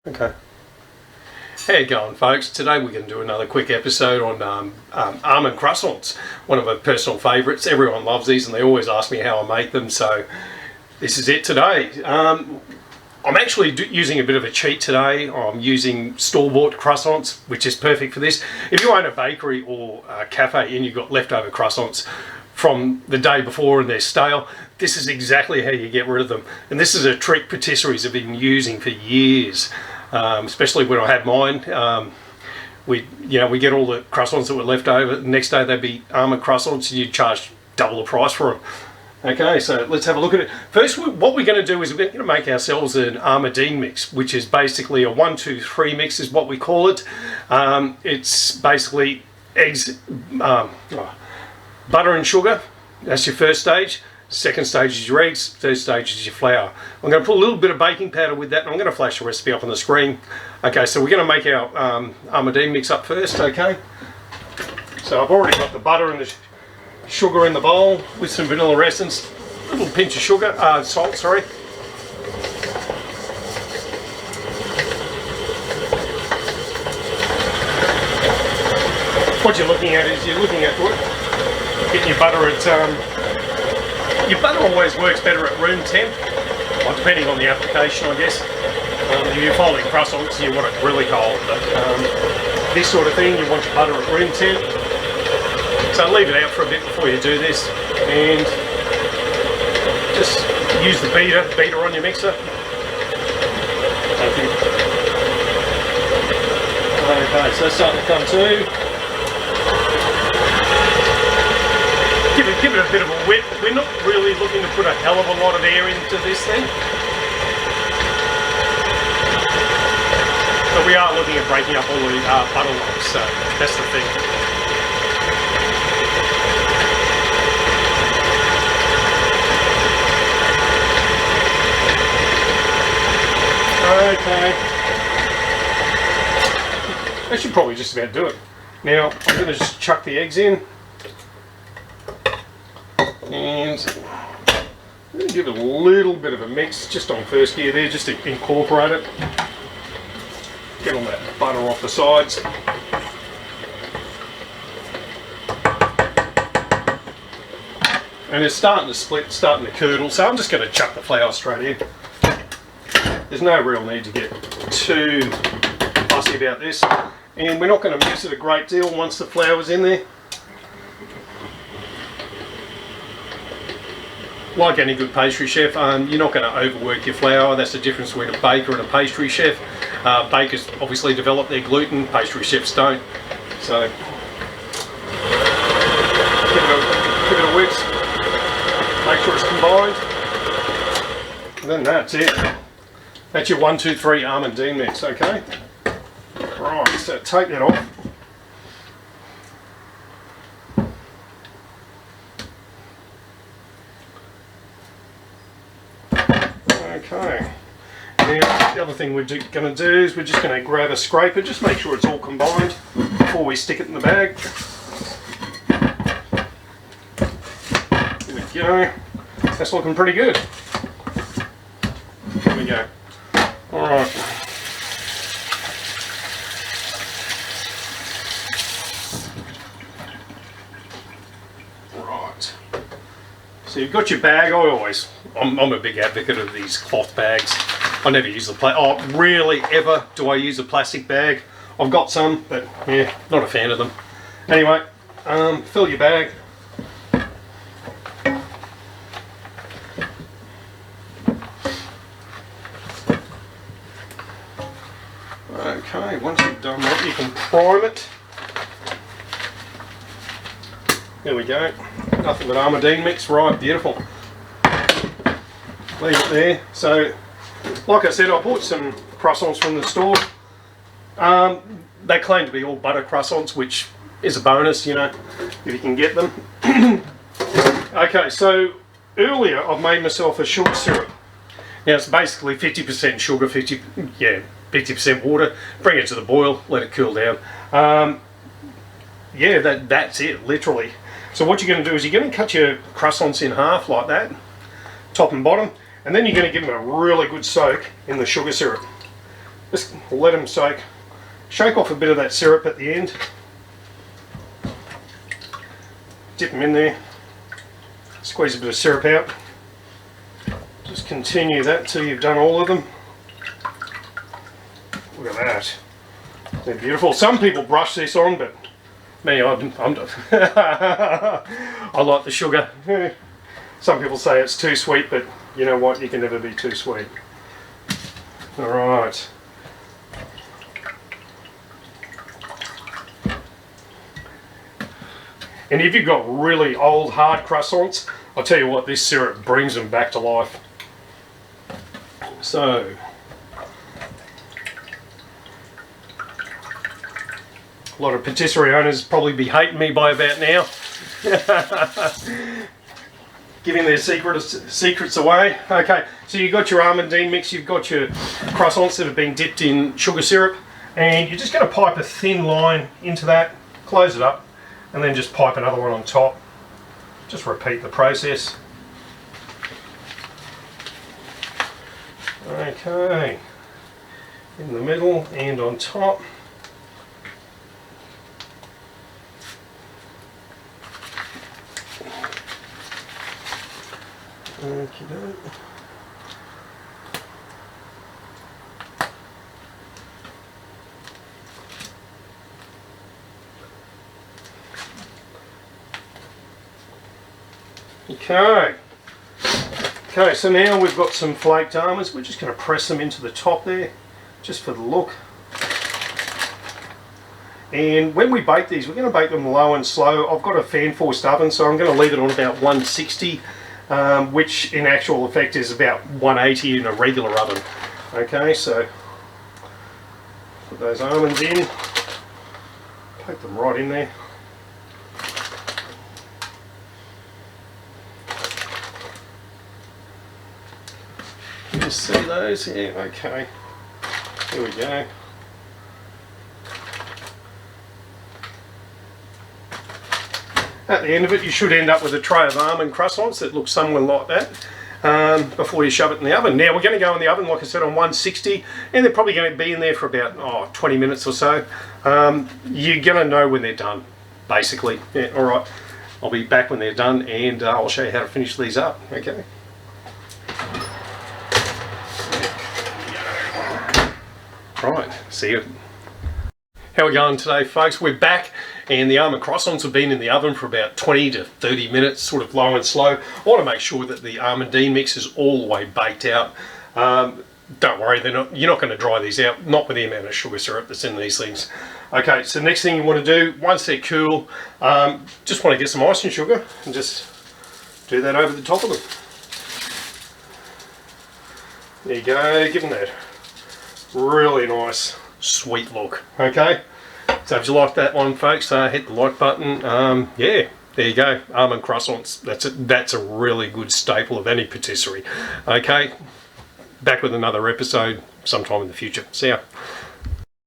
Okay. How you going, folks? Today we're going to do another quick episode on almond croissants. One of my personal favourites. Everyone loves these and they always ask me how I make them, so this is it today. I'm actually using a bit of a cheat today. I'm using store-bought croissants, which is perfect for this. If you own a bakery or a cafe and you've got leftover croissants from the day before and they're stale, this is exactly how you get rid of them. And this is a trick patisseries have been using for years. Especially when I had mine, we get all the croissants that were left over. The next day they'd be almond croissants, and you'd charge double the price for them. Okay, so let's have a look at it. First, what we're going to do is we're going to make ourselves an Almond mix, which is basically a 1, 2, 3 mix, is what we call it. It's basically eggs, butter and sugar. That's your first stage. Second stage is your eggs, third stage is your flour. I'm going to put a little bit of baking powder with that, and I'm going to flash the recipe up on the screen. Okay, so we're going to make our Almond mix up first, okay? So I've already got the butter and the sugar in the bowl with some vanilla essence, a little pinch of sugar, salt, sorry. What you're looking at is getting your butter at your butter always works better at room temp, well, depending on the application, I guess. If you're folding croissants, you want it really cold, but this sort of thing, you want your butter at room temp. So leave it out for a bit before you do this, and just use the beater on your mixer. Okay, so that's starting to come to. Give it a bit of a whip. We're not really looking to put a hell of a lot of air into this thing, but we are looking at breaking up all the butter lumps, so that's the thing. Okay, that should probably just about do it. Now I'm going to just chuck the eggs in. And I'm going to give it a little bit of a mix just on first gear there, just to incorporate it. Get all that butter off the sides. And it's starting to split, starting to curdle, so I'm just going to chuck the flour straight in. There's no real need to get too fussy about this. And we're not going to mix it a great deal once the flour's in there. Like any good pastry chef, you're not going to overwork your flour. That's the difference between a baker and a pastry chef. Bakers obviously develop their gluten, pastry chefs don't. So give it a whisk, make sure it's combined, and then that's it. That's your 1, 2, 3 Almond mix, okay? Right, so take that off. Okay, now the other thing we're going to do is we're just going to grab a scraper, just make sure it's all combined before we stick it in the bag. There we go, that's looking pretty good. There we go. Alright. Right. So you've got your bag. I'm a big advocate of these cloth bags. I never use the rarely ever do I use a plastic bag. I've got some, but yeah, not a fan of them. Anyway, fill your bag. Okay, once you've done that, you can prime it. There we go. Nothing but Almond mix, right, beautiful. Leave it there. So, like I said, I bought some croissants from the store. They claim to be all butter croissants, which is a bonus, you know, if you can get them. Okay, so earlier I've made myself a sugar syrup. Now it's basically 50% sugar, 50% water. Bring it to the boil, let it cool down. Yeah, that's it, literally. So what you're going to do is you're going to cut your croissants in half like that, top and bottom, and then you're going to give them a really good soak in the sugar syrup. Just let them soak. Shake off a bit of that syrup at the end. Dip them in there. Squeeze a bit of syrup out. Just continue that till you've done all of them. Look at that. They're beautiful. Some people brush this on, but me, I'm I like the sugar. Some people say it's too sweet, but you know what? You can never be too sweet. Alright. And if you've got really old hard croissants, I'll tell you what, this syrup brings them back to life. So, a lot of patisserie owners probably be hating me by about now. Giving their secrets away. Okay, so you've got your almondine mix, you've got your croissants that have been dipped in sugar syrup, and you're just going to pipe a thin line into that, close it up, and then just pipe another one on top. Just repeat the process. Okay, in the middle and on top. Okay. Okay, so now we've got some flaked almonds. We're just going to press them into the top there, just for the look. And when we bake these, we're going to bake them low and slow. I've got a fan forced oven, so I'm going to leave it on about 160, which in actual effect is about 180 in a regular oven. Okay, so put those almonds in, poke them right in there. You just see those? Yeah, okay. Here we go. At the end of it, you should end up with a tray of almond croissants that look somewhere like that before you shove it in the oven. Now, we're going to go in the oven, like I said, on 160, and they're probably going to be in there for about 20 minutes or so. You're going to know when they're done, basically. Yeah, all right. I'll be back when they're done, and I'll show you how to finish these up. Okay. Right, see you. How are we going today, folks? We're back, and the almond croissants have been in the oven for about 20 to 30 minutes, sort of low and slow. I want to make sure that the almondine mix is all the way baked out. Don't worry, you're not going to dry these out, not with the amount of sugar syrup that's in these things. Okay, so next thing you want to do, once they're cool, just want to get some icing sugar and just do that over the top of them. There you go, give them that really nice sweet look. Okay, so if you like that one, folks, hit the like button. Yeah, there you go, almond croissants. That's a really good staple of any patisserie. Okay, back with another episode sometime in the future. See ya.